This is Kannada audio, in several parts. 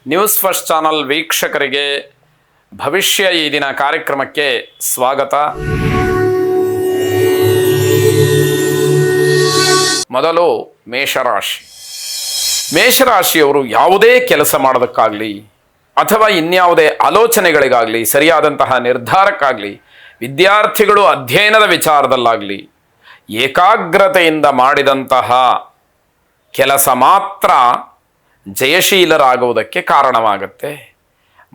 ನ್ಯೂಸ್ ಫಸ್ಟ್ ಚಾನಲ್ ವೀಕ್ಷಕರಿಗೆ ಭವಿಷ್ಯ ಈ ದಿನ ಕಾರ್ಯಕ್ರಮಕ್ಕೆ ಸ್ವಾಗತ. ಮೊದಲು ಮೇಷರಾಶಿ. ಮೇಷರಾಶಿಯವರು ಯಾವುದೇ ಕೆಲಸ ಮಾಡೋದಕ್ಕಾಗಲಿ ಅಥವಾ ಇನ್ಯಾವುದೇ ಆಲೋಚನೆಗಳಿಗಾಗಲಿ, ಸರಿಯಾದಂತಹ ನಿರ್ಧಾರಕ್ಕಾಗಲಿ, ವಿದ್ಯಾರ್ಥಿಗಳು ಅಧ್ಯಯನದ ವಿಚಾರದಲ್ಲಾಗಲಿ ಏಕಾಗ್ರತೆಯಿಂದ ಮಾಡಿದಂತಹ ಕೆಲಸ ಮಾತ್ರ ಜಯಶೀಲರಾಗುವುದಕ್ಕೆ ಕಾರಣವಾಗುತ್ತೆ.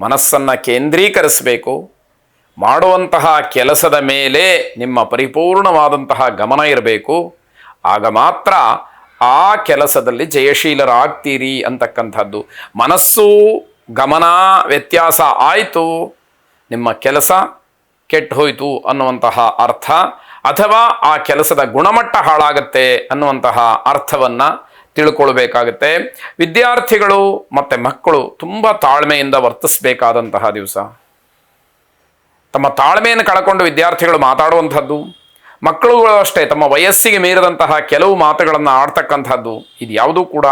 ಮನಸ್ಸನ್ನು ಕೇಂದ್ರೀಕರಿಸಬೇಕು. ಮಾಡುವಂತಹ ಕೆಲಸದ ಮೇಲೆ ನಿಮ್ಮ ಪರಿಪೂರ್ಣವಾದಂತಹ ಗಮನ ಇರಬೇಕು. ಆಗ ಮಾತ್ರ ಆ ಕೆಲಸದಲ್ಲಿ ಜಯಶೀಲರಾಗ್ತೀರಿ ಅಂತಕ್ಕಂಥದ್ದು. ಮನಸ್ಸು ಗಮನ ವ್ಯತ್ಯಾಸ ಆಯಿತು, ನಿಮ್ಮ ಕೆಲಸ ಕೆಟ್ಟು ಹೋಯಿತು ಅನ್ನುವಂತಹ ಅರ್ಥ, ಅಥವಾ ಆ ಕೆಲಸದ ಗುಣಮಟ್ಟ ಹಾಳಾಗತ್ತೆ ಅನ್ನುವಂತಹ ಅರ್ಥವನ್ನು ತಿಳ್ಕೊಳ್ಬೇಕಾಗತ್ತೆ. ವಿದ್ಯಾರ್ಥಿಗಳು ಮತ್ತು ಮಕ್ಕಳು ತುಂಬ ತಾಳ್ಮೆಯಿಂದ ವರ್ತಿಸಬೇಕಾದಂತಹ ದಿವಸ. ತಮ್ಮ ತಾಳ್ಮೆಯನ್ನು ಕಳ್ಕೊಂಡು ವಿದ್ಯಾರ್ಥಿಗಳು ಮಾತಾಡುವಂಥದ್ದು, ಮಕ್ಕಳುಗಳು ಅಷ್ಟೇ ತಮ್ಮ ವಯಸ್ಸಿಗೆ ಮೀರಿದಂತಹ ಕೆಲವು ಮಾತುಗಳನ್ನು ಆಡ್ತಕ್ಕಂಥದ್ದು, ಇದು ಯಾವುದೂ ಕೂಡ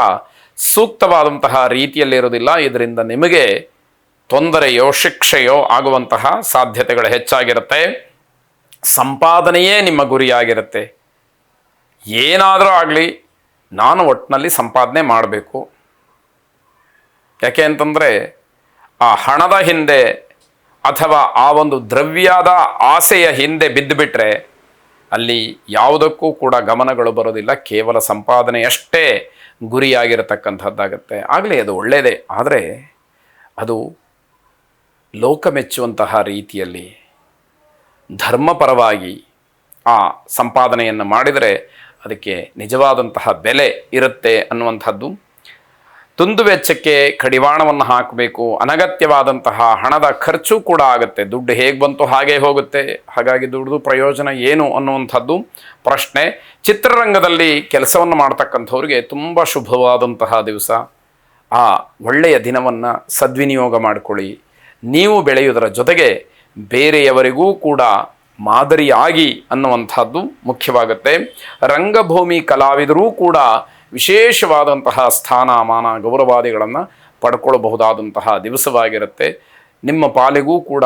ಸೂಕ್ತವಾದಂತಹ ರೀತಿಯಲ್ಲಿರೋದಿಲ್ಲ. ಇದರಿಂದ ನಿಮಗೆ ತೊಂದರೆಯೋ ಶಿಕ್ಷೆಯೋ ಆಗುವಂತಹ ಸಾಧ್ಯತೆಗಳು ಹೆಚ್ಚಾಗಿರುತ್ತೆ. ಸಂಪಾದನೆಯೇ ನಿಮ್ಮ ಗುರಿಯಾಗಿರುತ್ತೆ. ಏನಾದರೂ ಆಗಲಿ ನಾನು ಒಟ್ಟಿನಲ್ಲಿ ಸಂಪಾದನೆ ಮಾಡಬೇಕು. ಯಾಕೆ ಅಂತಂದರೆ ಆ ಹಣದ ಹಿಂದೆ ಅಥವಾ ಆ ಒಂದು ದ್ರವ್ಯದ ಆಸೆಯ ಹಿಂದೆ ಬಿದ್ದುಬಿಟ್ರೆ ಅಲ್ಲಿ ಯಾವುದಕ್ಕೂ ಕೂಡ ಗಮನಗಳು ಬರೋದಿಲ್ಲ. ಕೇವಲ ಸಂಪಾದನೆಯಷ್ಟೇ ಗುರಿಯಾಗಿರತಕ್ಕಂಥದ್ದಾಗತ್ತೆ. ಆಗಲಿ, ಅದು ಒಳ್ಳೆಯದೇ. ಆದರೆ ಅದು ಲೋಕ ಮೆಚ್ಚುವಂತಹ ರೀತಿಯಲ್ಲಿ ಧರ್ಮಪರವಾಗಿ ಆ ಸಂಪಾದನೆಯನ್ನು ಮಾಡಿದರೆ ಅದಕ್ಕೆ ನಿಜವಾದಂತಹ ಬೆಲೆ ಇರುತ್ತೆ ಅನ್ನುವಂಥದ್ದು. ದುಂದುವೆಚ್ಚಕ್ಕೆ ಕಡಿವಾಣವನ್ನು ಹಾಕಬೇಕು. ಅನಗತ್ಯವಾದಂತಹ ಹಣದ ಖರ್ಚು ಕೂಡ ಆಗುತ್ತೆ. ದುಡ್ಡು ಹೇಗೆ ಬಂತು ಹಾಗೇ ಹೋಗುತ್ತೆ. ಹಾಗಾಗಿ ದುಡ್ದು ಪ್ರಯೋಜನ ಏನು ಅನ್ನುವಂಥದ್ದು ಪ್ರಶ್ನೆ. ಚಿತ್ರರಂಗದಲ್ಲಿ ಕೆಲಸವನ್ನು ಮಾಡ್ತಕ್ಕಂಥವ್ರಿಗೆ ತುಂಬ ಶುಭವಾದಂತಹ ದಿವಸ. ಆ ಒಳ್ಳೆಯ ದಿನವನ್ನು ಸದ್ವಿನಿಯೋಗ ಮಾಡಿಕೊಳ್ಳಿ. ನೀವು ಬೆಳೆಯುವುದರ ಜೊತೆಗೆ ಬೇರೆಯವರಿಗೂ ಕೂಡ ಮಾದರಿಯಾಗಿ ಅನ್ನುವಂಥದ್ದು ಮುಖ್ಯವಾಗುತ್ತೆ. ರಂಗಭೂಮಿ ಕಲಾವಿದರೂ ಕೂಡ ವಿಶೇಷವಾದಂತಹ ಸ್ಥಾನಮಾನ ಗೌರವಾದಿಗಳನ್ನು ಪಡ್ಕೊಳ್ಬಹುದಾದಂತಹ ದಿವಸವಾಗಿರುತ್ತೆ. ನಿಮ್ಮ ಪಾಲಿಗೂ ಕೂಡ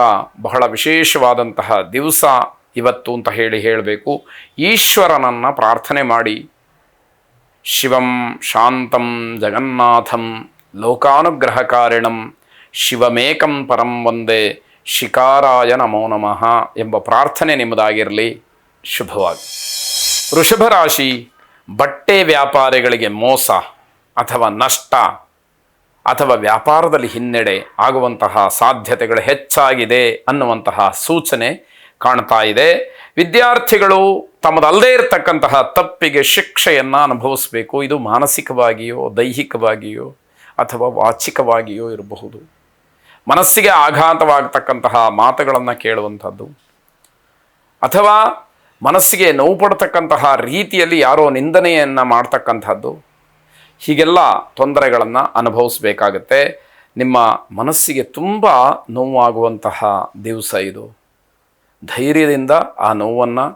ಬಹಳ ವಿಶೇಷವಾದಂತಹ ದಿವಸ ಇವತ್ತು ಅಂತ ಹೇಳಬೇಕು. ಈಶ್ವರನನ್ನು ಪ್ರಾರ್ಥನೆ ಮಾಡಿ. ಶಿವಂ ಶಾಂತಂ ಜಗನ್ನಾಥಂ ಲೋಕಾನುಗ್ರಹಕಾರಿಣಂ ಶಿವಮೇಕಂ ಪರಂ ವಂದೇ ಶಿಕಾರಾಯ ನಮೋ ನಮಃ ಎಂಬ ಪ್ರಾರ್ಥನೆ ನಿಮ್ಮದಾಗಿರಲಿ. ಶುಭವಾಗಿ. ವೃಷಭ ರಾಶಿ. ಬಟ್ಟೆ ವ್ಯಾಪಾರಿಗಳಿಗೆ ಮೋಸ ಅಥವಾ ನಷ್ಟ ಅಥವಾ ವ್ಯಾಪಾರದಲ್ಲಿ ಹಿನ್ನಡೆ ಆಗುವಂತಹ ಸಾಧ್ಯತೆಗಳು ಹೆಚ್ಚಾಗಿದೆ ಅನ್ನುವಂತಹ ಸೂಚನೆ ಕಾಣ್ತಾ ಇದೆ. ವಿದ್ಯಾರ್ಥಿಗಳು ತಮ್ಮದಲ್ಲದೇ ಇರತಕ್ಕಂತಹ ತಪ್ಪಿಗೆ ಶಿಕ್ಷೆಯನ್ನು ಅನುಭವಿಸಬೇಕು. ಇದು ಮಾನಸಿಕವಾಗಿಯೋ ದೈಹಿಕವಾಗಿಯೋ ಅಥವಾ ವಾಚಿಕವಾಗಿಯೋ ಇರಬಹುದು. ಮನಸ್ಸಿಗೆ ಆಘಾತವಾಗತಕ್ಕಂತಹ ಮಾತುಗಳನ್ನು ಕೇಳುವಂಥದ್ದು, ಅಥವಾ ಮನಸ್ಸಿಗೆ ನೋವು ಪಡ್ತಕ್ಕಂತಹ ರೀತಿಯಲ್ಲಿ ಯಾರೋ ನಿಂದನೆಯನ್ನು ಮಾಡ್ತಕ್ಕಂಥದ್ದು, ಹೀಗೆಲ್ಲ ತೊಂದರೆಗಳನ್ನು ಅನುಭವಿಸಬೇಕಾಗತ್ತೆ. ನಿಮ್ಮ ಮನಸ್ಸಿಗೆ ತುಂಬ ನೋವಾಗುವಂತಹ ದಿವಸ ಇದು. ಧೈರ್ಯದಿಂದ ಆ ನೋವನ್ನು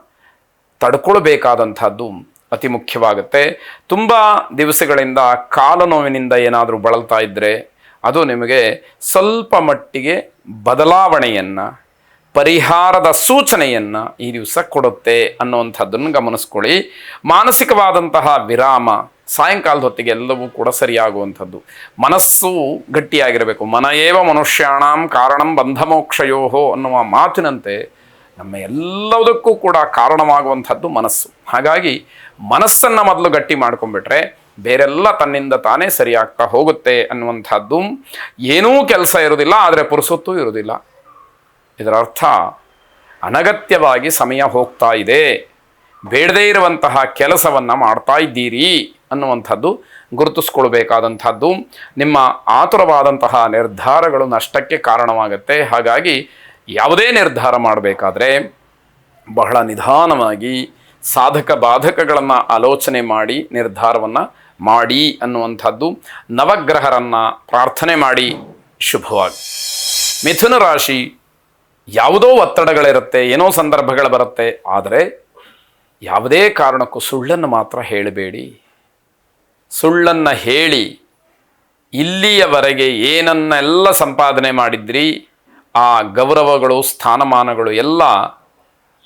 ತಡ್ಕೊಳ್ಬೇಕಾದಂಥದ್ದು ಅತಿ ಮುಖ್ಯವಾಗುತ್ತೆ. ತುಂಬ ದಿವಸಗಳಿಂದ ಕಾಲು ನೋವಿನಿಂದ ಏನಾದರೂ ಬಳಲ್ತಾ ಇದ್ದರೆ ಅದು ನಿಮಗೆ ಸ್ವಲ್ಪ ಮಟ್ಟಿಗೆ ಬದಲಾವಣೆಯನ್ನು, ಪರಿಹಾರದ ಸೂಚನೆಯನ್ನು ಈ ದಿವಸ ಕೊಡುತ್ತೆ ಅನ್ನುವಂಥದ್ದನ್ನು ಗಮನಿಸ್ಕೊಳ್ಳಿ. ಮಾನಸಿಕವಾದಂತಹ ವಿರಾಮ ಸಾಯಂಕಾಲದ ಹೊತ್ತಿಗೆ ಎಲ್ಲವೂ ಕೂಡ ಸರಿಯಾಗುವಂಥದ್ದು. ಮನಸ್ಸು ಗಟ್ಟಿಯಾಗಿರಬೇಕು. ಮನಯೇವ ಮನುಷ್ಯಾಣಂ ಕಾರಣಂ ಬಂಧಮೋಕ್ಷಯೋಹೋ ಅನ್ನುವ ಮಾತಿನಂತೆ ನಮ್ಮ ಎಲ್ಲದಕ್ಕೂ ಕೂಡ ಕಾರಣವಾಗುವಂಥದ್ದು ಮನಸ್ಸು. ಹಾಗಾಗಿ ಮನಸ್ಸನ್ನು ಮೊದಲು ಗಟ್ಟಿ ಮಾಡ್ಕೊಂಡ್ಬಿಟ್ರೆ ಬೇರೆಲ್ಲ ತನ್ನಿಂದ ತಾನೇ ಸರಿಯಾಗ್ತಾ ಹೋಗುತ್ತೆ ಅನ್ನುವಂಥದ್ದು. ಏನೂ ಕೆಲಸ ಇರೋದಿಲ್ಲ, ಆದರೆ ಪುರುಸೊತ್ತು ಇರೋದಿಲ್ಲ. ಇದರ ಅರ್ಥ ಅನಗತ್ಯವಾಗಿ ಸಮಯ ಹೋಗ್ತಾ ಇದೆ, ಬೇಡದೇ ಇರುವಂತಹ ಕೆಲಸವನ್ನು ಮಾಡ್ತಾ ಇದ್ದೀರಿ ಅನ್ನುವಂಥದ್ದು ಗುರುತಿಸ್ಕೊಳ್ಬೇಕಾದಂಥದ್ದು. ನಿಮ್ಮ ಆತುರವಾದಂತಹ ನಿರ್ಧಾರಗಳು ನಷ್ಟಕ್ಕೆ ಕಾರಣವಾಗುತ್ತೆ. ಹಾಗಾಗಿ ಯಾವುದೇ ನಿರ್ಧಾರ ಮಾಡಬೇಕಾದ್ರೆ ಬಹಳ ನಿಧಾನವಾಗಿ ಸಾಧಕ ಬಾಧಕಗಳನ್ನು ಆಲೋಚನೆ ಮಾಡಿ ನಿರ್ಧಾರವನ್ನು ಮಾಡಿ ಅನ್ನುವಂಥದ್ದು. ನವಗ್ರಹರನ್ನು ಪ್ರಾರ್ಥನೆ ಮಾಡಿ. ಶುಭವಾಗಿ. ಮಿಥುನ ರಾಶಿ. ಯಾವುದೋ ಒತ್ತಡಗಳಿರುತ್ತೆ, ಏನೋ ಸಂದರ್ಭಗಳು ಬರುತ್ತೆ, ಆದರೆ ಯಾವುದೇ ಕಾರಣಕ್ಕೂ ಸುಳ್ಳನ್ನು ಮಾತ್ರ ಹೇಳಬೇಡಿ. ಸುಳ್ಳನ್ನು ಹೇಳಿ ಇಲ್ಲಿಯವರೆಗೆ ಏನನ್ನೆಲ್ಲ ಸಂಪಾದನೆ ಮಾಡಿದ್ರಿ ಆ ಗೌರವಗಳು ಸ್ಥಾನಮಾನಗಳು ಎಲ್ಲ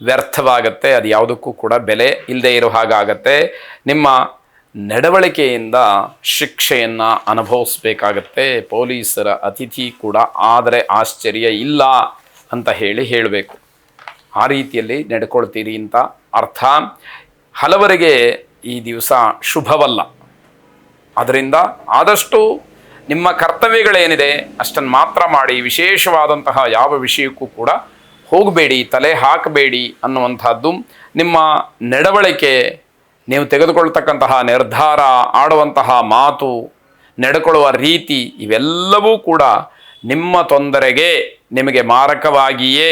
ವ್ಯರ್ಥವಾಗತ್ತೆ. ಅದು ಯಾವುದಕ್ಕೂ ಕೂಡ ಬೆಲೆ ಇಲ್ಲದೆ ಇರೋ ಹಾಗಾಗತ್ತೆ. ನಿಮ್ಮ ನಡವಳಿಕೆಯಿಂದ ಶಿಕ್ಷೆಯನ್ನು ಅನುಭವಿಸ್ಬೇಕಾಗತ್ತೆ. ಪೊಲೀಸರ ಅತಿಥಿ ಕೂಡ ಆದರೆ ಆಶ್ಚರ್ಯ ಇಲ್ಲ ಅಂತ ಹೇಳಬೇಕು. ಆ ರೀತಿಯಲ್ಲಿ ನಡ್ಕೊಳ್ತೀರಿ ಅಂತ ಅರ್ಥ. ಹಲವರಿಗೆ ಈ ದಿವಸ ಶುಭವಲ್ಲ. ಅದರಿಂದ ಆದಷ್ಟು ನಿಮ್ಮ ಕರ್ತವ್ಯಗಳೇನಿದೆ ಅಷ್ಟನ್ನು ಮಾತ್ರ ಮಾಡಿ, ವಿಶೇಷವಾದಂತಹ ಯಾವ ವಿಷಯಕ್ಕೂ ಕೂಡ ಹೋಗಬೇಡಿ, ತಲೆ ಹಾಕಬೇಡಿ ಅನ್ನುವಂಥದ್ದು ನಿಮ್ಮ ನಡವಳಿಕೆ. ನೀವು ತೆಗೆದುಕೊಳ್ತಕ್ಕಂತಹ ನಿರ್ಧಾರ, ಆಡುವಂತಹ ಮಾತು, ನಡ್ಕೊಳ್ಳುವ ರೀತಿ ಇವೆಲ್ಲವೂ ಕೂಡ ನಿಮ್ಮ ತೊಂದರೆಗೆ, ನಿಮಗೆ ಮಾರಕವಾಗಿಯೇ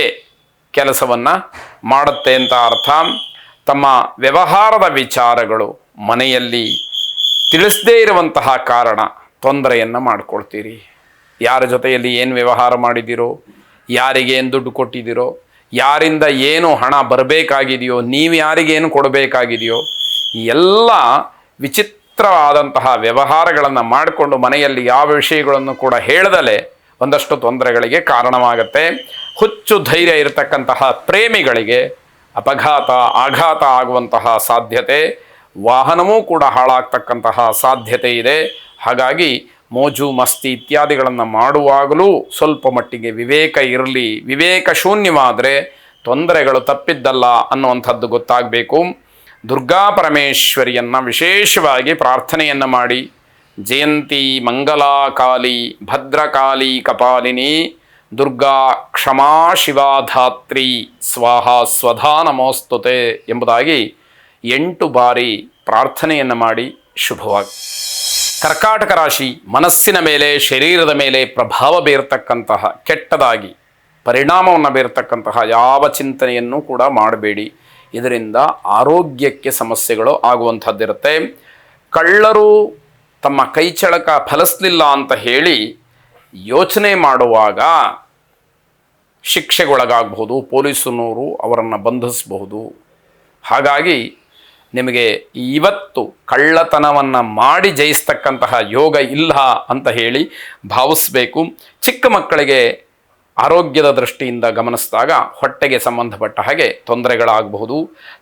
ಕೆಲಸವನ್ನು ಮಾಡುತ್ತೆ ಅಂತ ಅರ್ಥ. ತಮ್ಮ ವ್ಯವಹಾರದ ವಿಚಾರಗಳು ಮನೆಯಲ್ಲಿ ತಿಳಿಸದೇ ಇರುವಂತಹ ಕಾರಣ ತೊಂದರೆಯನ್ನು ಮಾಡಿಕೊಳ್ತೀರಿ. ಯಾರ ಜೊತೆಯಲ್ಲಿ ಏನು ವ್ಯವಹಾರ ಮಾಡಿದ್ದೀರೋ, ಯಾರಿಗೆ ಏನು ದುಡ್ಡು ಕೊಟ್ಟಿದ್ದೀರೋ, ಯಾರಿಂದ ಏನು ಹಣ ಬರಬೇಕಾಗಿದೆಯೋ, ನೀವು ಯಾರಿಗೇನು ಕೊಡಬೇಕಾಗಿದೆಯೋ, ಈ ಎಲ್ಲ ವಿಚಿತ್ರವಾದಂತಹ ವ್ಯವಹಾರಗಳನ್ನು ಮಾಡಿಕೊಂಡು ಮನೆಯಲ್ಲಿ ಯಾವ ವಿಷಯಗಳನ್ನು ಕೂಡ ಹೇಳದಲೇ ಒಂದಷ್ಟು ತೊಂದರೆಗಳಿಗೆ ಕಾರಣವಾಗುತ್ತೆ. ಹುಚ್ಚು ಧೈರ್ಯ ಇರತಕ್ಕಂತಹ ಪ್ರೇಮಿಗಳಿಗೆ ಅಪಘಾತ, ಆಘಾತ ಆಗುವಂತಹ ಸಾಧ್ಯತೆ, ವಾಹನವೂ ಕೂಡ ಹಾಳಾಗ್ತಕ್ಕಂತಹ ಸಾಧ್ಯತೆ ಇದೆ. ಹಾಗಾಗಿ ಮೋಜು ಮಸ್ತಿ ಇತ್ಯಾದಿಗಳನ್ನು ಮಾಡುವಾಗಲೂ ಸ್ವಲ್ಪ ಮಟ್ಟಿಗೆ ವಿವೇಕ ಇರಲಿ. ವಿವೇಕ ಶೂನ್ಯವಾದರೆ ತೊಂದರೆಗಳು ತಪ್ಪಿದ್ದಲ್ಲ ಅನ್ನುವಂಥದ್ದು ಗೊತ್ತಾಗಬೇಕು. ದುರ್ಗಾ ಪರಮೇಶ್ವರಿಯನ್ನು ವಿಶೇಷವಾಗಿ ಪ್ರಾರ್ಥನೆಯನ್ನು ಮಾಡಿ, ಜಯಂತಿ ಮಂಗಲಾಕಾಲಿ ಭದ್ರಕಾಲಿ ಕಪಾಲಿನಿ ದುರ್ಗಾ ಕ್ಷಮಾ ಶಿವಾಧಾತ್ರಿ ಸ್ವಾಹ ಸ್ವಧಾ ನಮೋಸ್ತುತೆ ಎಂಬುದಾಗಿ 8 ಬಾರಿ ಪ್ರಾರ್ಥನೆಯನ್ನು ಮಾಡಿ ಶುಭವಾಗಿ. ಕರ್ಕಾಟಕ ರಾಶಿ ಮನಸ್ಸಿನ ಮೇಲೆ, ಶರೀರದ ಮೇಲೆ ಪ್ರಭಾವ ಬೀರತಕ್ಕಂತಹ, ಕೆಟ್ಟದಾಗಿ ಪರಿಣಾಮವನ್ನು ಬೀರತಕ್ಕಂತಹ ಯಾವ ಚಿಂತನೆಯನ್ನು ಕೂಡ ಮಾಡಬೇಡಿ. ಇದರಿಂದ ಆರೋಗ್ಯಕ್ಕೆ ಸಮಸ್ಯೆಗಳು ಆಗುವಂಥದ್ದಿರುತ್ತೆ. ಕಳ್ಳರು ತಮ್ಮ ಕೈಚಳಕ ಫಲಿಸಲಿಲ್ಲ ಅಂತ ಹೇಳಿ ಯೋಚನೆ ಮಾಡುವಾಗ ಶಿಕ್ಷೆಗೊಳಗಾಗಬಹುದು. ಪೊಲೀಸನವರು ಅವರನ್ನು ಬಂಧಿಸಬಹುದು. ಹಾಗಾಗಿ ನಿಮಗೆ ಇವತ್ತು ಕಳ್ಳತನವನ್ನು ಮಾಡಿ ಜಯಿಸ್ತಕ್ಕಂತಹ ಯೋಗ ಇಲ್ಲ ಅಂತ ಹೇಳಿ ಭಾವಿಸಬೇಕು. ಚಿಕ್ಕ ಮಕ್ಕಳಿಗೆ ಆರೋಗ್ಯದ ದೃಷ್ಟಿಯಿಂದ ಗಮನಿಸಿದಾಗ ಹೊಟ್ಟೆಗೆ ಸಂಬಂಧಪಟ್ಟ ಹಾಗೆ ತೊಂದರೆಗಳಾಗಬಹುದು.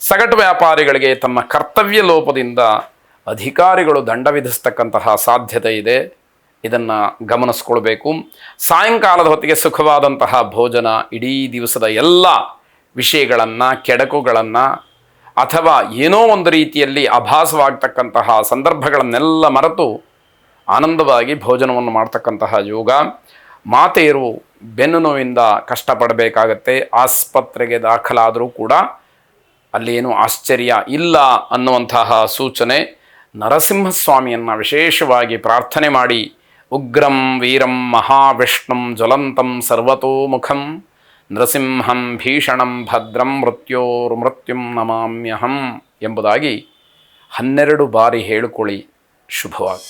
ಸಗಟು ವ್ಯಾಪಾರಿಗಳಿಗೆ ತಮ್ಮ ಕರ್ತವ್ಯ ಲೋಪದಿಂದ ಅಧಿಕಾರಿಗಳು ದಂಡ ವಿಧಿಸ್ತಕ್ಕಂತಹ ಸಾಧ್ಯತೆ ಇದೆ. ಇದನ್ನು ಗಮನಿಸ್ಕೊಳ್ಬೇಕು. ಸಾಯಂಕಾಲದ ಹೊತ್ತಿಗೆ ಸುಖವಾದಂತಹ ಭೋಜನ, ಇಡೀ ದಿವಸದ ಎಲ್ಲ ವಿಷಯಗಳನ್ನು, ಕೆಡಕುಗಳನ್ನು ಅಥವಾ ಏನೋ ಒಂದು ರೀತಿಯಲ್ಲಿ ಆಭಾಸವಾಗ್ತಕ್ಕಂತಹ ಸಂದರ್ಭಗಳನ್ನೆಲ್ಲ ಮರೆತು ಆನಂದವಾಗಿ ಭೋಜನವನ್ನು ಮಾಡ್ತಕ್ಕಂತಹ ಯೋಗ. ಮಾತೆಯರು ಬೆನ್ನು ನೋವಿಂದ ಕಷ್ಟಪಡಬೇಕಾಗತ್ತೆ. ಆಸ್ಪತ್ರೆಗೆ ದಾಖಲಾದರೂ ಕೂಡ ಅಲ್ಲೇನು ಆಶ್ಚರ್ಯ ಇಲ್ಲ ಅನ್ನುವಂತಹ ಸೂಚನೆ. ನರಸಿಂಹಸ್ವಾಮಿಯನ್ನು ವಿಶೇಷವಾಗಿ ಪ್ರಾರ್ಥನೆ ಮಾಡಿ, ಉಗ್ರಂ ವೀರಂ ಮಹಾವಿಷ್ಣುಂ ಜ್ವಲಂತಂ ಸರ್ವತೋಮುಖಂ ನೃಸಿಂಹಂ ಭೀಷಣಂ ಭದ್ರಂ ಮೃತ್ಯೋರ್ಮೃತ್ಯುಂ ನಮಾಮ್ಯಹಂ ಎಂಬುದಾಗಿ 12 ಬಾರಿ ಹೇಳಿಕೊಳ್ಳಿ. ಶುಭವಾಗಿ.